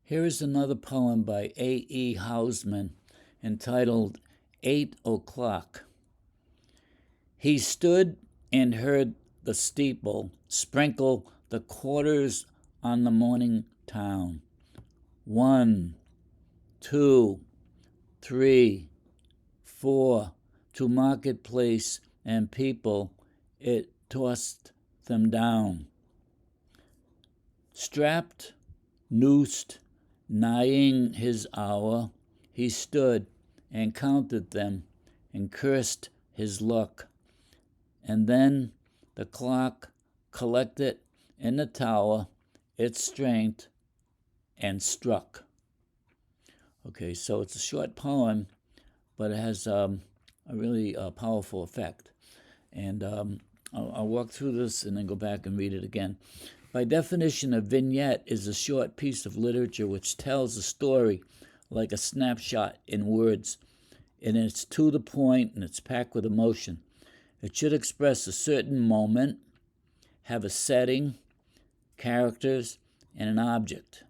Here is another poem by A.E. Housman entitled 8 o'clock. He stood and heard the steeple sprinkle the quarters on the morning town. 1, 2, 3, 4, to marketplace and people, it tossed them down. Strapped, noosed, nighing his hour, he stood and counted them and cursed his luck. And then the clock collected in the tower its strength and struck. Okay, so it's a short poem, but it has a really powerful effect. And I'll walk through this and then go back and read it again. By definition, a vignette is a short piece of literature which tells a story like a snapshot in words, and it's to the point and it's packed with emotion. It should express a certain moment, have a setting, characters, and an object.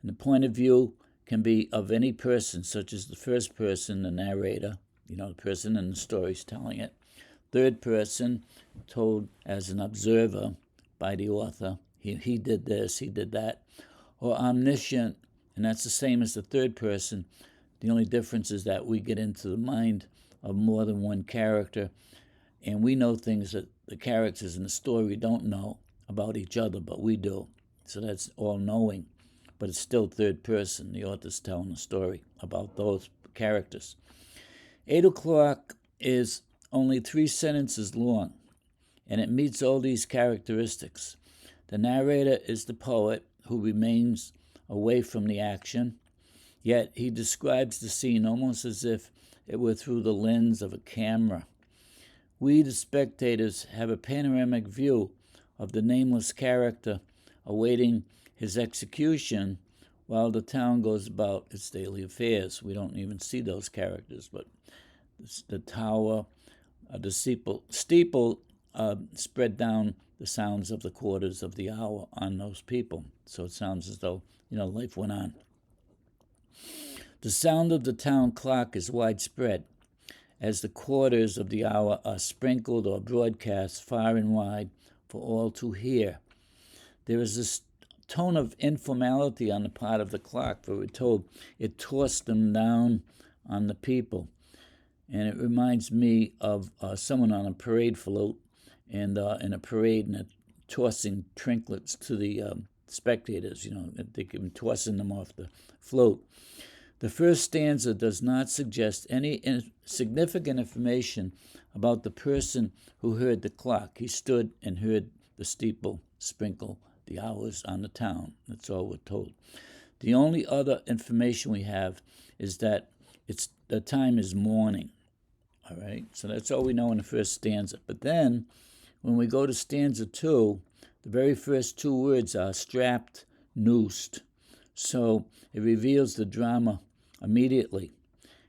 And the point of view can be of any person, such as the first person, the narrator, the person in the story is telling it. Third person, told as an observer by the author. He did this, he did that. Or omniscient, and that's the same as the third person. The only difference is that we get into the mind of more than one character, and we know things that the characters in the story don't know about each other, but we do. So that's all-knowing, but it's still third person. The author's telling the story about those characters. 8 o'clock is only 3 sentences long, and it meets all these characteristics. The narrator is the poet who remains away from the action, yet he describes the scene almost as if it were through the lens of a camera. We, the spectators, have a panoramic view of the nameless character awaiting his execution while the town goes about its daily affairs. We don't even see those characters, but the tower, the steeple spread down the sounds of the quarters of the hour on those people. So it sounds as though, life went on. The sound of the town clock is widespread, as the quarters of the hour are sprinkled or broadcast far and wide for all to hear. There is this tone of informality on the part of the clock, for we're told it tossed them down on the people. And it reminds me of someone on a parade float and in a parade, and tossing trinkets to the spectators, they can tossing them off the float. The first stanza does not suggest any significant information about the person who heard the clock. He stood and heard the steeple sprinkle the hours on the town. That's all we're told. The only other information we have is that the time is morning. All right, so that's all we know in the first stanza. But then, when we go to stanza 2, the very first 2 words are strapped, noosed. So it reveals the drama immediately.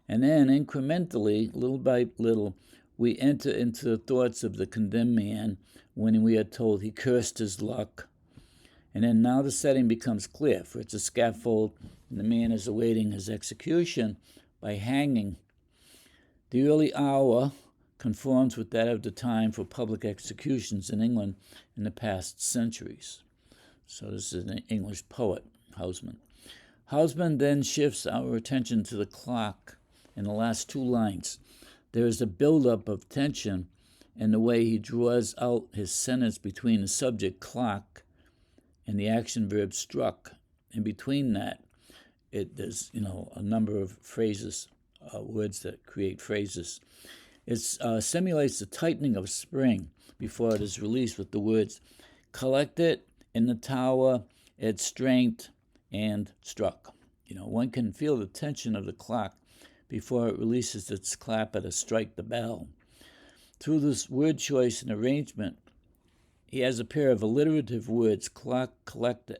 And then, incrementally, little by little, we enter into the thoughts of the condemned man when we are told he cursed his luck. And then now the setting becomes clear, for it's a scaffold, and the man is awaiting his execution by hanging. The early hour conforms with that of the time for public executions in England in the past centuries. So this is an English poet, Housman. Housman then shifts our attention to the clock in the last 2 lines. There is a buildup of tension in the way he draws out his sentence between the subject clock and the action verb struck. And between that, there's a number of phrases, words that create phrases. It simulates the tightening of spring before it is released with the words collected in the tower, its strength, and struck. One can feel the tension of the clock before it releases its clapper to strike the bell. Through this word choice and arrangement, he has a pair of alliterative words, clock, collected,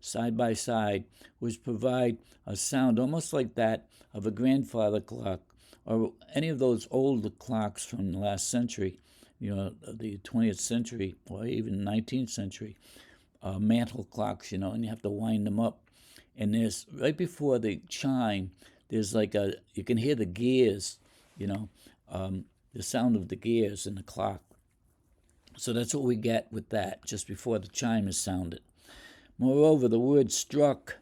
side by side, which provide a sound almost like that of a grandfather clock or any of those old clocks from the last century, the 20th century or even 19th century, mantle clocks, and you have to wind them up. And there's, right before the chime, there's like you can hear the gears, the sound of the gears in the clock. So that's what we get with that, just before the chime is sounded. Moreover, the word struck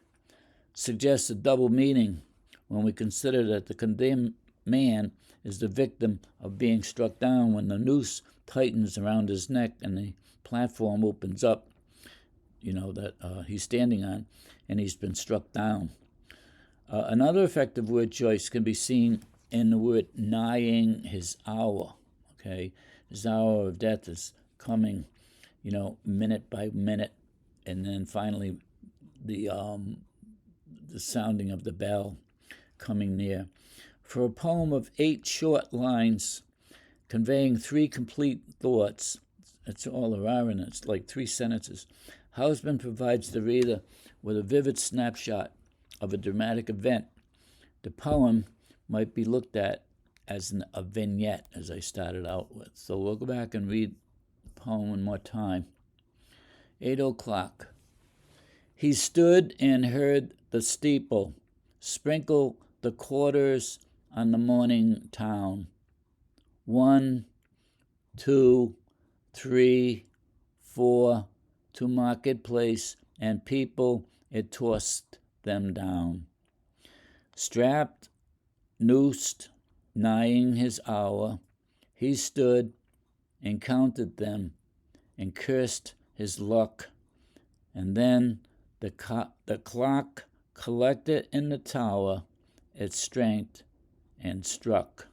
suggests a double meaning when we consider that the condemned man is the victim of being struck down when the noose tightens around his neck and the platform opens up, that he's standing on, and he's been struck down. Another effective word choice can be seen in the word nighing his hour. Okay, his hour of death is coming, minute by minute, and then finally the sounding of the bell coming near. For a poem of 8 short lines conveying 3 complete thoughts, that's all there are in it, it's like 3 sentences, Housman provides the reader with a vivid snapshot of a dramatic event. The poem might be looked at as a vignette, as I started out with. So we'll go back and read the poem one more time. 8 o'clock. He stood and heard the steeple sprinkle the quarters on the morning town. 1, 2, 3, 4, to marketplace, and people, it tossed them down. Strapped, noosed, nighing his hour, he stood and counted them and cursed his luck. And then the clock collected in the tower its strength and struck.